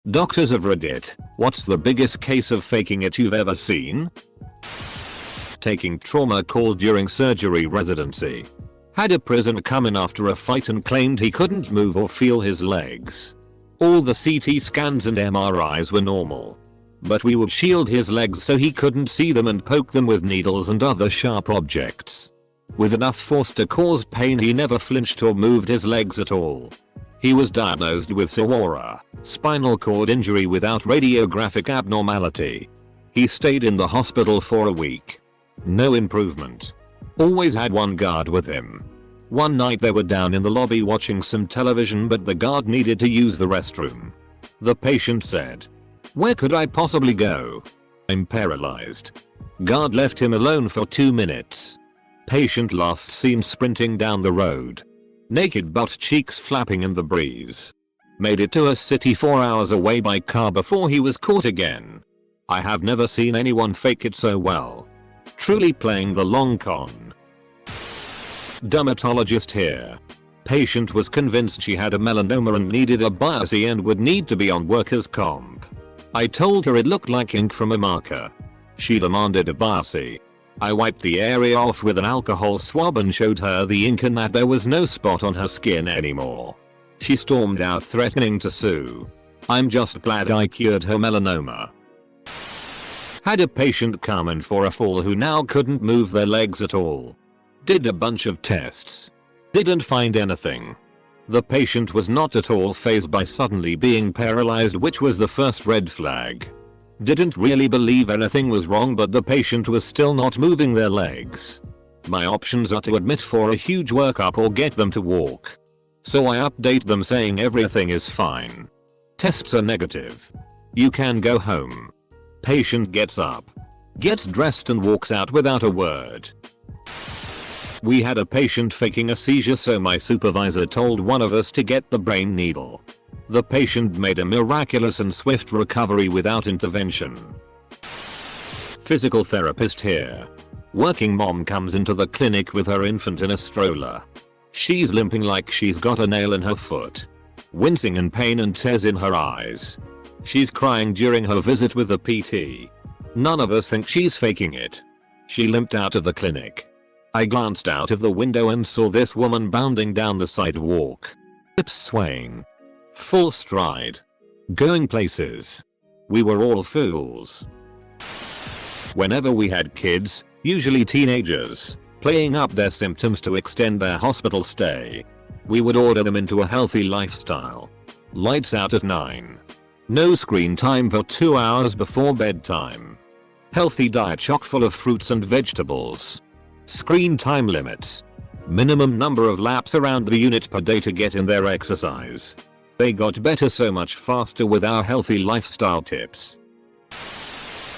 Doctors of Reddit, what's the biggest case of faking it you've ever seen? Taking trauma call during surgery residency. Had a prisoner come in after a fight and claimed he couldn't move or feel his legs. All the CT scans and MRIs were normal. But we would shield his legs so he couldn't see them and poke them with needles and other sharp objects. With enough force to cause pain, he never flinched or moved his legs at all. He was diagnosed with SORA, spinal cord injury without radiographic abnormality. He stayed in the hospital for a week. No improvement. Always had one guard with him. One night they were down in the lobby watching some television, but the guard needed to use the restroom. The patient said, "Where could I possibly go? I'm paralyzed." Guard left him alone for 2 minutes. Patient last seen sprinting down the road. Naked butt cheeks flapping in the breeze. Made it to a city 4 hours away by car before he was caught again. I have never seen anyone fake it so well. Truly playing the long con. Dermatologist here. Patient was convinced she had a melanoma and needed a biopsy and would need to be on workers' comp. I told her it looked like ink from a marker. She demanded a biopsy. I wiped the area off with an alcohol swab and showed her the ink and that there was no spot on her skin anymore. She stormed out threatening to sue. I'm just glad I cured her melanoma. Had a patient come in for a fall who now couldn't move their legs at all. Did a bunch of tests. Didn't find anything. The patient was not at all fazed by suddenly being paralyzed, which was the first red flag. Didn't really believe anything was wrong, but the patient was still not moving their legs. My options are to admit for a huge workup or get them to walk. So I update them saying everything is fine. Tests are negative. You can go home. Patient gets up. Gets dressed and walks out without a word. We had a patient faking a seizure, so my supervisor told one of us to get the brain needle. The patient made a miraculous and swift recovery without intervention. Physical therapist here. Working mom comes into the clinic with her infant in a stroller. She's limping like she's got a nail in her foot. Wincing in pain and tears in her eyes. She's crying during her visit with the PT. None of us think she's faking it. She limped out of the clinic. I glanced out of the window and saw this woman bounding down the sidewalk. Hips swaying. Full stride. Going places. We were all fools. Whenever we had kids, usually teenagers, playing up their symptoms to extend their hospital stay, we would order them into a healthy lifestyle. Lights out at 9. No screen time for 2 hours before bedtime. Healthy diet chock full of fruits and vegetables. Screen time limits. Minimum number of laps around the unit per day to get in their exercise. They got better so much faster with our healthy lifestyle tips.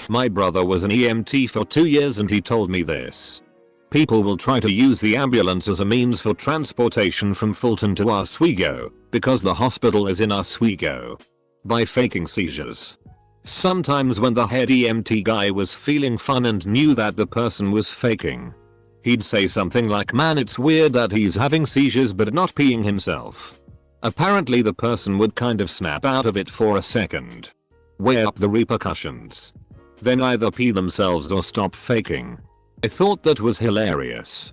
My brother was an EMT for 2 years and he told me this. People will try to use the ambulance as a means for transportation from Fulton to Oswego because the hospital is in Oswego. By faking seizures. Sometimes when the head EMT guy was feeling fun and knew that the person was faking, he'd say something like, "Man, it's weird that he's having seizures but not peeing himself." Apparently the person would kind of snap out of it for a second. Weigh up the repercussions. Then either pee themselves or stop faking. I thought that was hilarious.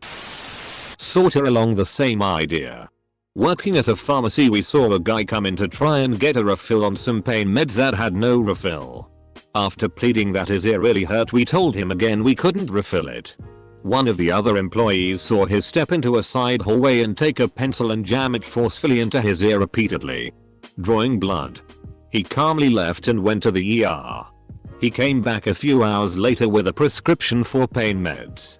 Sorta along the same idea. Working at a pharmacy, we saw a guy come in to try and get a refill on some pain meds that had no refill. After pleading that his ear really hurt, we told him again we couldn't refill it. One of the other employees saw his step into a side hallway and take a pencil and jam it forcefully into his ear repeatedly, drawing blood. He calmly left and went to the ER. He came back a few hours later with a prescription for pain meds.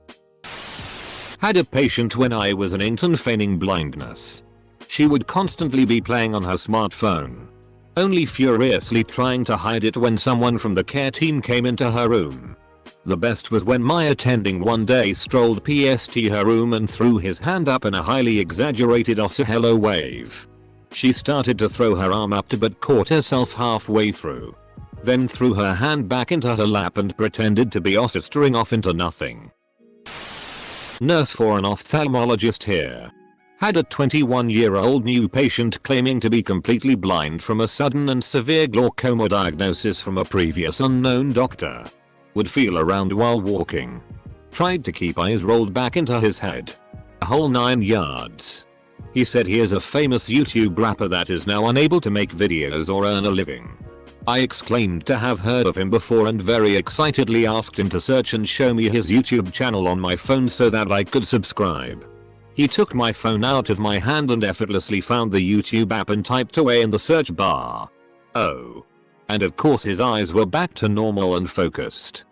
Had a patient when I was an intern feigning blindness. She would constantly be playing on her smartphone, only furiously trying to hide it when someone from the care team came into her room. The best was when my attending one day strolled past her room and threw his hand up in a highly exaggerated "Ossa hello" wave. She started to throw her arm up but caught herself halfway through. Then threw her hand back into her lap and pretended to be Ossa-stering off into nothing. Nurse for an ophthalmologist here. Had a 21-year-old new patient claiming to be completely blind from a sudden and severe glaucoma diagnosis from a previous unknown doctor. Would feel around while walking. Tried to keep eyes rolled back into his head. A whole 9 yards. He said he is a famous YouTube rapper that is now unable to make videos or earn a living. I exclaimed to have heard of him before and very excitedly asked him to search and show me his YouTube channel on my phone so that I could subscribe. He took my phone out of my hand and effortlessly found the YouTube app and typed away in the search bar. Oh. And of course his eyes were back to normal and focused.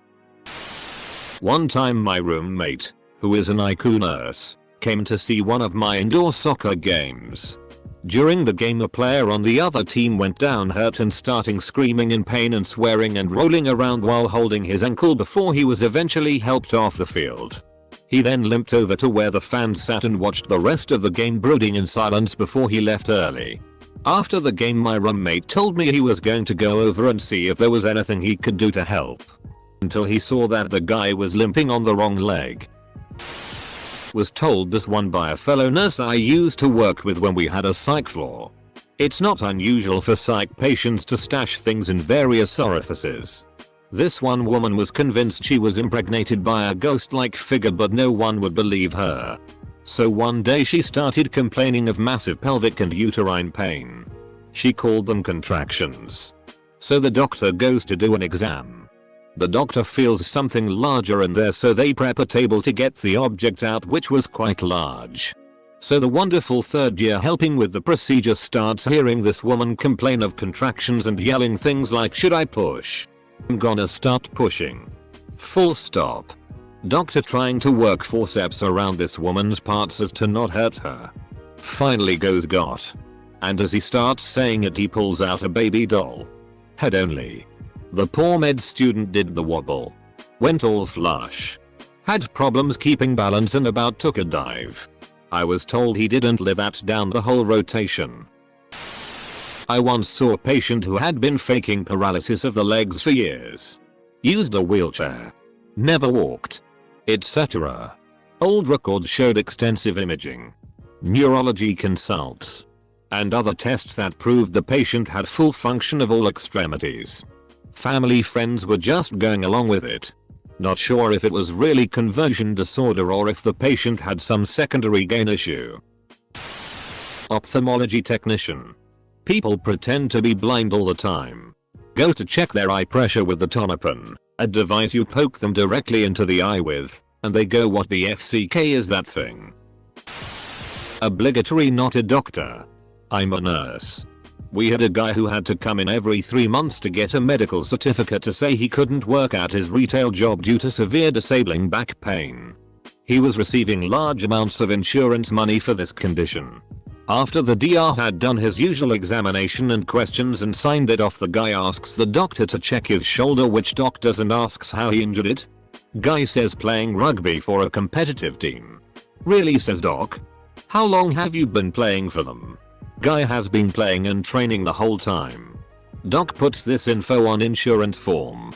One time my roommate, who is an ICU nurse, came to see one of my indoor soccer games. During the game a player on the other team went down hurt and starting screaming in pain and swearing and rolling around while holding his ankle before he was eventually helped off the field. He then limped over to where the fans sat and watched the rest of the game brooding in silence before he left early. After the game my roommate told me he was going to go over and see if there was anything he could do to help. Until he saw that the guy was limping on the wrong leg. Was told this one by a fellow nurse I used to work with when we had a psych floor. It's not unusual for psych patients to stash things in various orifices. This one woman was convinced she was impregnated by a ghost-like figure but no one would believe her. So one day she started complaining of massive pelvic and uterine pain. She called them contractions. So the doctor goes to do an exam. The doctor feels something larger in there so they prep a table to get the object out which was quite large. So the wonderful third year helping with the procedure starts hearing this woman complain of contractions and yelling things like should I push? I'm gonna start pushing. Full stop. Doctor trying to work forceps around this woman's parts as to not hurt her. Finally goes got. And as he starts saying it he pulls out a baby doll. Head only. The poor med student did the wobble. Went all flush. Had problems keeping balance and about took a dive. I was told he didn't live at down the whole rotation. I once saw a patient who had been faking paralysis of the legs for years. Used a wheelchair. Never walked. Etc. Old records showed extensive imaging, neurology consults, and other tests that proved the patient had full function of all extremities. Family friends were just going along with it. Not sure if it was really conversion disorder or if the patient had some secondary gain issue. Ophthalmology technician. People pretend to be blind all the time. Go to check their eye pressure with the Tonopan, a device you poke them directly into the eye with, and they go what the FCK is that thing? Obligatory not a doctor. I'm a nurse. We had a guy who had to come in every 3 months to get a medical certificate to say he couldn't work at his retail job due to severe disabling back pain. He was receiving large amounts of insurance money for this condition. After the DR had done his usual examination and questions and signed it off, the guy asks the doctor to check his shoulder, which doc does, and asks how he injured it. Guy says playing rugby for a competitive team. Really, says doc. How long have you been playing for them? Guy has been playing and training the whole time. Doc puts this info on insurance form.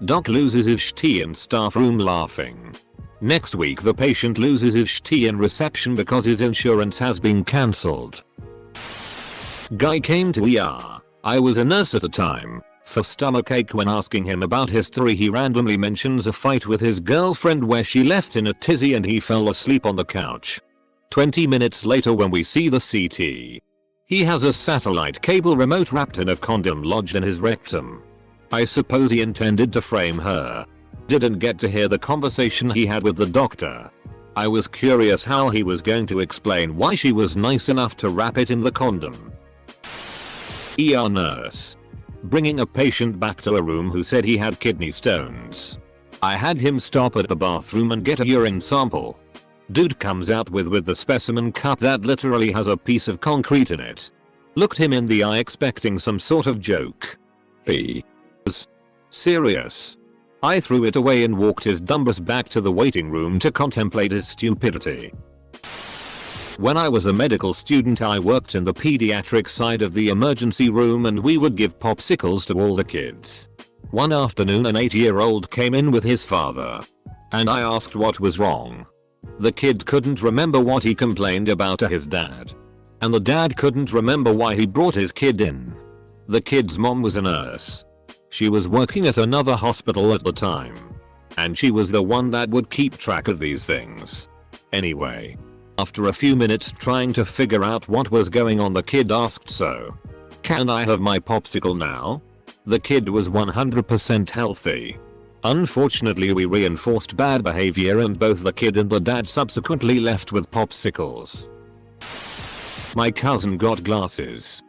Doc loses his shit in staff room laughing. Next week the patient loses his shit in reception because his insurance has been cancelled. Guy came to ER. I was a nurse at the time. For stomachache. When asking him about history he randomly mentions a fight with his girlfriend where she left in a tizzy and he fell asleep on the couch. 20 minutes later when we see the CT, he has a satellite cable remote wrapped in a condom lodged in his rectum. I suppose he intended to frame her. Didn't get to hear the conversation he had with the doctor. I was curious how he was going to explain why she was nice enough to wrap it in the condom. ER nurse. Bringing a patient back to a room who said he had kidney stones. I had him stop at the bathroom and get a urine sample. Dude comes out with the specimen cup that literally has a piece of concrete in it. Looked him in the eye expecting some sort of joke. He was serious. I threw it away and walked his dumbass back to the waiting room to contemplate his stupidity. When I was a medical student I worked in the pediatric side of the emergency room and we would give popsicles to all the kids. One afternoon an 8-year-old came in with his father. And I asked what was wrong. The kid couldn't remember what he complained about to his dad. And the dad couldn't remember why he brought his kid in. The kid's mom was a nurse. She was working at another hospital at the time. And she was the one that would keep track of these things. Anyway, after a few minutes trying to figure out what was going on, the kid asked, "So, can I have my popsicle now?" The kid was 100% healthy. Unfortunately, we reinforced bad behavior and both the kid and the dad subsequently left with popsicles. My cousin got glasses.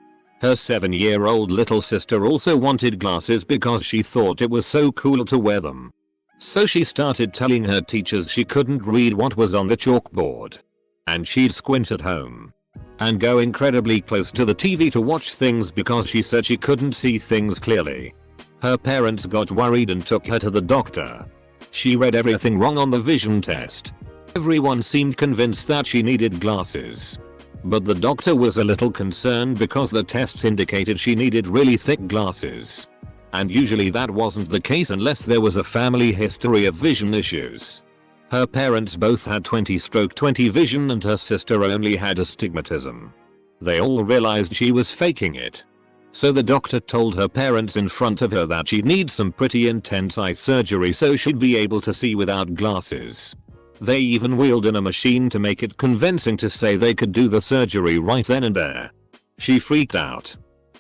Her 7-year-old little sister also wanted glasses because she thought it was so cool to wear them. So she started telling her teachers she couldn't read what was on the chalkboard. And she'd squint at home. And go incredibly close to the TV to watch things because she said she couldn't see things clearly. Her parents got worried and took her to the doctor. She read everything wrong on the vision test. Everyone seemed convinced that she needed glasses. But the doctor was a little concerned because the tests indicated she needed really thick glasses. And usually that wasn't the case unless there was a family history of vision issues. Her parents both had 20/20 vision and her sister only had astigmatism. They all realized she was faking it. So the doctor told her parents in front of her that she'd need some pretty intense eye surgery so she'd be able to see without glasses. They even wheeled in a machine to make it convincing to say they could do the surgery right then and there. She freaked out,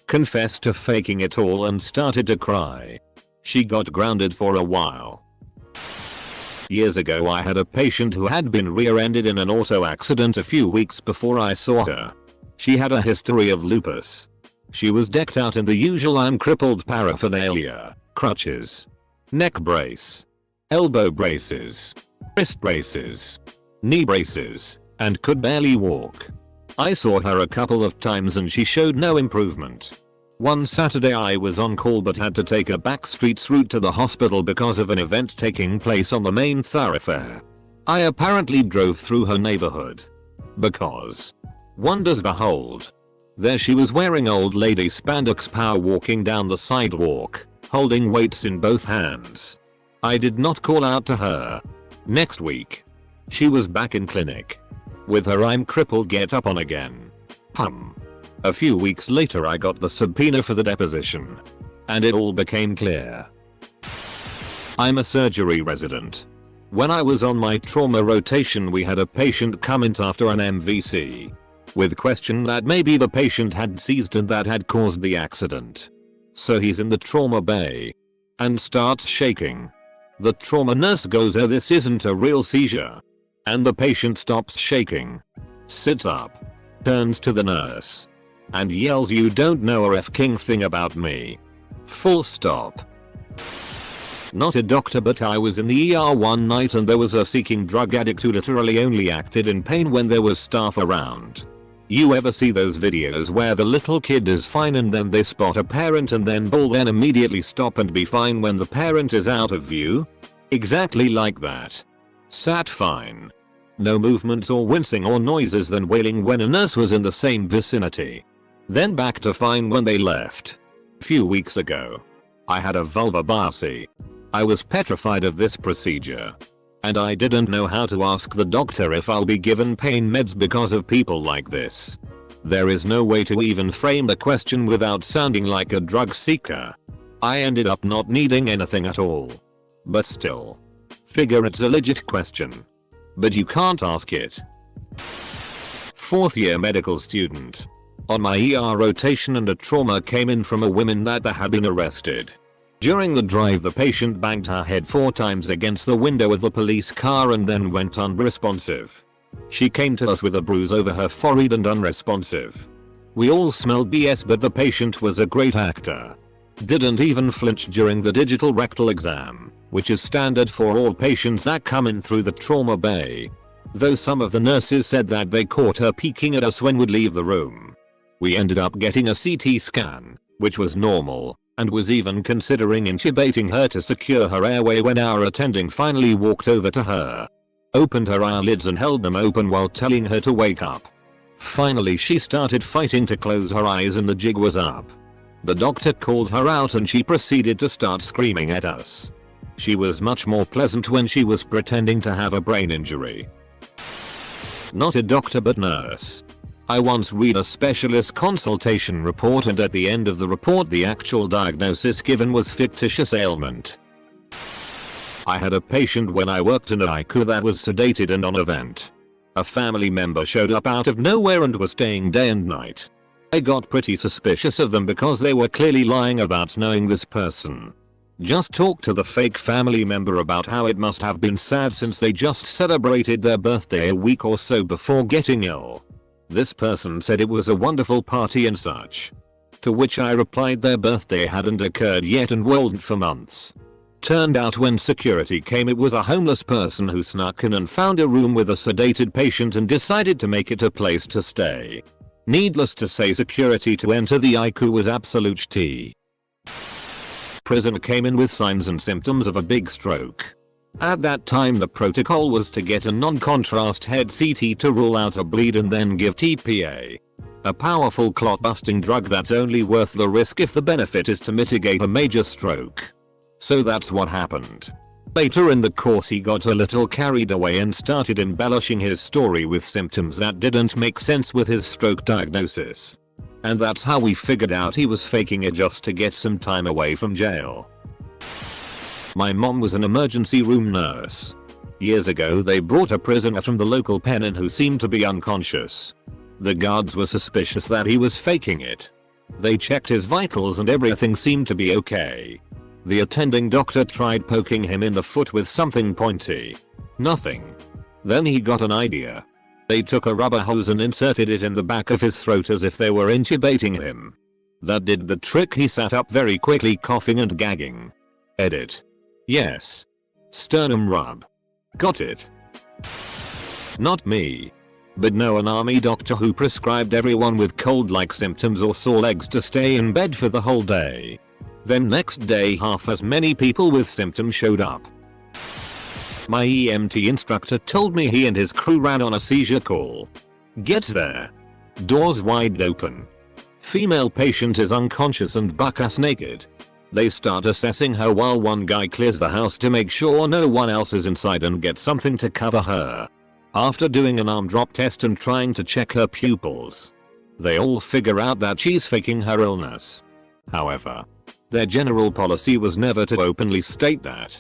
confessed to faking it all and started to cry. She got grounded for a while. Years ago I had a patient who had been rear-ended in an auto accident a few weeks before I saw her. She had a history of lupus. She was decked out in the usual "I'm crippled" paraphernalia: crutches, neck brace, elbow braces, wrist braces, knee braces, and could barely walk. I saw her a couple of times and she showed no improvement. One Saturday I was on call but had to take a back streets route to the hospital because of an event taking place on the main thoroughfare. I apparently drove through her neighborhood. Because, wonders behold, there she was wearing old lady spandex power walking down the sidewalk, holding weights in both hands. I did not call out to her. Next week, she was back in clinic. With her "I'm crippled" get up on again. A few weeks later I got the subpoena for the deposition. And it all became clear. I'm a surgery resident. When I was on my trauma rotation we had a patient come in after an MVC. With question that maybe the patient had seized and that had caused the accident. So he's in the trauma bay. And starts shaking. The trauma nurse goes, "Oh, this isn't a real seizure." And the patient stops shaking. Sits up. Turns to the nurse. And yells, "You don't know a f***ing thing about me." Full stop. Not a doctor but I was in the ER one night and there was a seeking drug addict who literally only acted in pain when there was staff around. You ever see those videos where the little kid is fine and then they spot a parent and then bawl then immediately stop and be fine when the parent is out of view? Exactly like that. Sat fine. No movements or wincing or noises, then wailing when a nurse was in the same vicinity. Then back to fine when they left. Few weeks ago, I had a vulvar biopsy. I was petrified of this procedure. And I didn't know how to ask the doctor if I'll be given pain meds because of people like this. There is no way to even frame the question without sounding like a drug seeker. I ended up not needing anything at all. But still. Figure it's a legit question. But you can't ask it. 4th year medical student. On my ER rotation and a trauma came in from a woman that had been arrested. During the drive the patient banged her head 4 times against the window of the police car and then went unresponsive. She came to us with a bruise over her forehead and unresponsive. We all smelled BS but the patient was a great actor. Didn't even flinch during the digital rectal exam, which is standard for all patients that come in through the trauma bay. Though some of the nurses said that they caught her peeking at us when we'd leave the room. We ended up getting a CT scan, which was normal, and was even considering intubating her to secure her airway when our attending finally walked over to her. Opened her eyelids and held them open while telling her to wake up. Finally she started fighting to close her eyes and the jig was up. The doctor called her out and she proceeded to start screaming at us. She was much more pleasant when she was pretending to have a brain injury. Not a doctor but nurse. I once read a specialist consultation report and at the end of the report the actual diagnosis given was fictitious ailment. I had a patient when I worked in a ICU that was sedated and on a vent. A family member showed up out of nowhere and was staying day and night. I got pretty suspicious of them because they were clearly lying about knowing this person. Just talked to the fake family member about how it must have been sad since they just celebrated their birthday a week or so before getting ill. This person said it was a wonderful party and such. To which I replied their birthday hadn't occurred yet and wasn't for months. Turned out when security came it was a homeless person who snuck in and found a room with a sedated patient and decided to make it a place to stay. Needless to say security to enter the ICU was absolute tea. Prisoner came in with signs and symptoms of a big stroke. At that time the protocol was to get a non-contrast head CT to rule out a bleed and then give TPA. A powerful clot-busting drug that's only worth the risk if the benefit is to mitigate a major stroke. So that's what happened. Later in the course he got a little carried away and started embellishing his story with symptoms that didn't make sense with his stroke diagnosis. And that's how we figured out he was faking it just to get some time away from jail. My mom was an emergency room nurse. Years ago they brought a prisoner from the local pen in who seemed to be unconscious. The guards were suspicious that he was faking it. They checked his vitals and everything seemed to be okay. The attending doctor tried poking him in the foot with something pointy. Nothing. Then he got an idea. They took a rubber hose and inserted it in the back of his throat as if they were intubating him. That did the trick. He sat up very quickly, coughing and gagging. Edit. Yes. Sternum rub. Got it. Not me. But no, an army doctor who prescribed everyone with cold-like symptoms or sore legs to stay in bed for the whole day. Then next day half as many people with symptoms showed up. My EMT instructor told me he and his crew ran on a seizure call. Gets there. Doors wide open. Female patient is unconscious and buck-ass naked. They start assessing her while one guy clears the house to make sure no one else is inside and gets something to cover her. After doing an arm drop test and trying to check her pupils, they all figure out that she's faking her illness. However, their general policy was never to openly state that,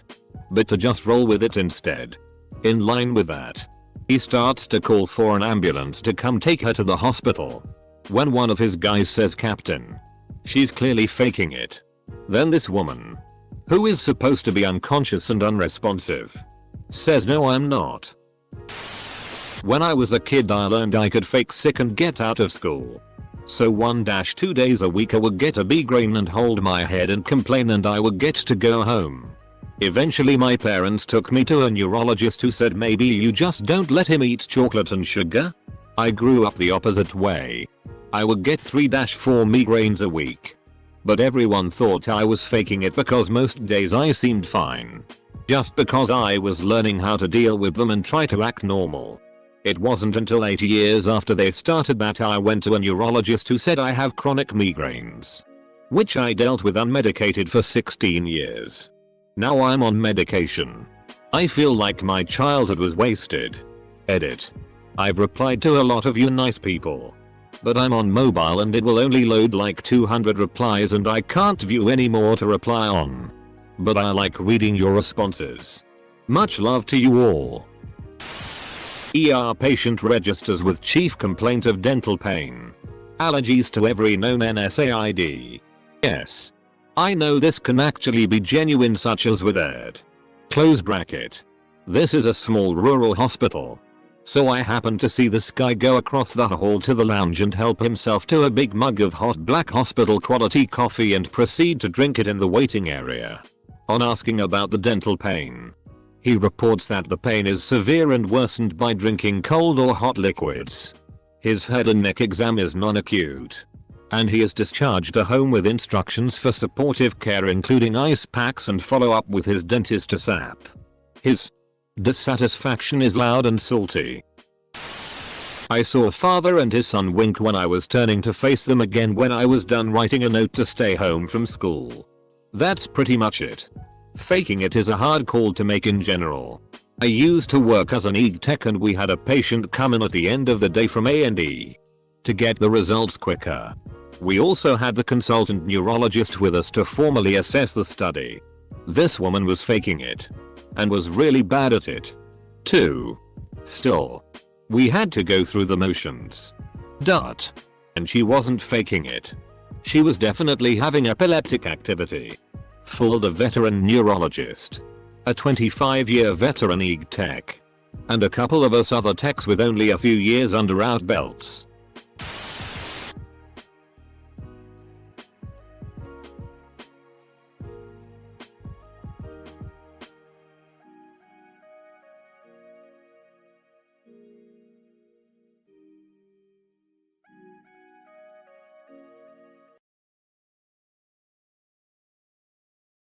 but to just roll with it instead. In line with that, he starts to call for an ambulance to come take her to the hospital. When one of his guys says, "Captain, she's clearly faking it." Then this woman, who is supposed to be unconscious and unresponsive, says, "No, I'm not." When I was a kid I learned I could fake sick and get out of school. So 1-2 days a week I would get a migraine and hold my head and complain and I would get to go home. Eventually my parents took me to a neurologist who said, "Maybe you just don't let him eat chocolate and sugar." I grew up the opposite way. I would get 3-4 migraines a week. But everyone thought I was faking it because most days I seemed fine. Just because I was learning how to deal with them and try to act normal. It wasn't until 8 years after they started that I went to a neurologist who said I have chronic migraines, which I dealt with unmedicated for 16 years. Now I'm on medication. I feel like my childhood was wasted. Edit. I've replied to a lot of you nice people, but I'm on mobile and it will only load like 200 replies and I can't view any more to reply on. But I like reading your responses. Much love to you all. ER patient registers with chief complaint of dental pain. Allergies to every known NSAID. Yes. I know this can actually be genuine, such as with ED. Close bracket. This is a small rural hospital. So I happened to see this guy go across the hall to the lounge and help himself to a big mug of hot black hospital quality coffee and proceed to drink it in the waiting area. On asking about the dental pain, he reports that the pain is severe and worsened by drinking cold or hot liquids. His head and neck exam is non-acute, and he is discharged to home with instructions for supportive care including ice packs and follow-up with his dentist ASAP. His dissatisfaction is loud and salty. I saw father and his son wink when I was turning to face them again when I was done writing a note to stay home from school. That's pretty much it. Faking it is a hard call to make in general. I used to work as an EEG tech and we had a patient come in at the end of the day from A&E. To get the results quicker, we also had the consultant neurologist with us to formally assess the study. This woman was faking it and was really bad at it too. Still, we had to go through the motions. And she wasn't faking it. She was definitely having epileptic activity. Fooled a veteran neurologist, a 25-year veteran EEG tech, and a couple of us other techs with only a few years under our belts.